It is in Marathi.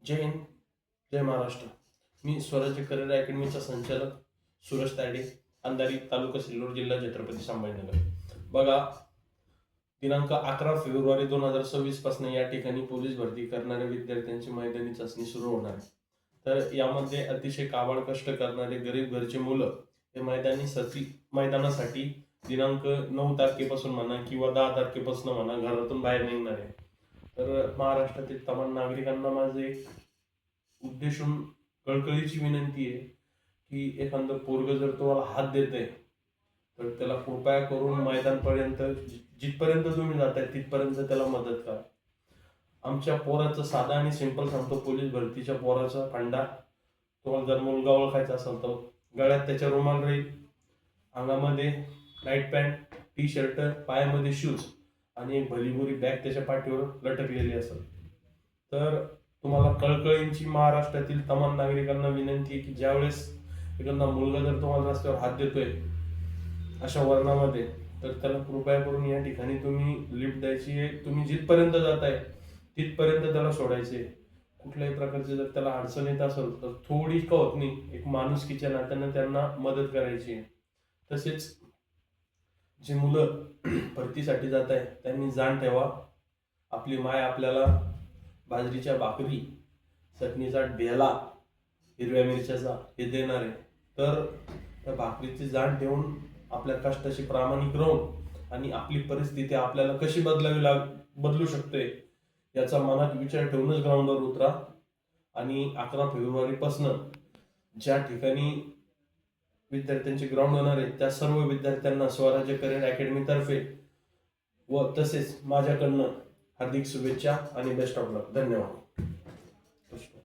जय हिंद, जय महाराष्ट्र. मी स्वराज्य करिअर अकॅडमीचा संचालक सुरेश तायडे, अंधारी, तालुका सिल्लोड, जिल्हा छत्रपती संभाजीनगर. बघा, दिनांक 11 फेब्रुवारी 2026 पासून या ठिकाणी पोलीस भरती करणाऱ्या विद्यार्थ्यांची मैदानी चाचणी सुरू होणार आहे. तर यामध्ये अतिशय काबाड कष्ट करणारे गरीब घरचे मुलं हे मैदानासाठी दिनांक 9 तारखेपासून म्हणा किंवा 10 तारखेपासून म्हणा घरातून बाहेर निघणार आहे. तर महाराष्ट्रातील तमाम नागरिकांना माझे उद्देशून कळकळीची विनंती आहे की एखादं पोरग जर तुम्हाला हात देतंय तर त्याला कृपया करून मैदानपर्यंत जिथपर्यंत तुम्ही जाताय तिथपर्यंत त्याला मदत करा. आमच्या पोराचं साधा आणि सिंपल सांगतो, पोलीस भरतीच्या पोराचा फंडा. तुम्हाला जर मुलगा ओळखायचा असेल तर गळ्यात त्याच्या रुमाल राहील, अंगामध्ये नाईट पॅन्ट, टी शर्ट, पायामध्ये शूज आणि एक भलीभुरी बॅग त्याच्या पाठीवर लटकलेली असेल. तर तुम्हाला कळकळींची महाराष्ट्रातील तमाम नागरिकांना विनंती आहे की ज्यावेळेस एखादा मुलगा जर तुम्हाला रस्त्यावर हात देतोय अशा वर्णामध्ये, तर त्याला कृपया करून या ठिकाणी तुम्ही लिफ्ट द्यायची आहे. तुम्ही जिथपर्यंत जाताय तिथपर्यंत त्याला सोडायचे. कुठल्याही प्रकारचे जर त्याला अडचण येत असेल तर थोडी का होत नाही एक माणुसकीच्या नात्यानं त्यांना मदत करायची आहे. तसेच जी मुलं भरतीसाठी जात आहे त्यांनी जाण ठेवा, आपली माय आपल्याला बाजरीच्या भाकरी, चटणीचा ढेला, हिरव्या मिरच्याचा हे देणार आहे. तर त्या भाकरीची जाण ठेवून आपल्या कष्टाशी प्रामाणिक राहून आणि आपली परिस्थिती आपल्याला कशी बदलू शकते याचा मनात विचार ठेवूनच ग्राउंडवर उतरा. आणि 11 फेब्रुवारी पासून ज्या ठिकाणी विद्यार्थ्यांचे ग्राउंड होणार आहे त्या सर्व विद्यार्थ्यांना स्वराज्य करिअर अकॅडमी तर्फे व तसेच माझ्याकडनं हार्दिक शुभेच्छा आणि बेस्ट ऑफ लक. धन्यवाद.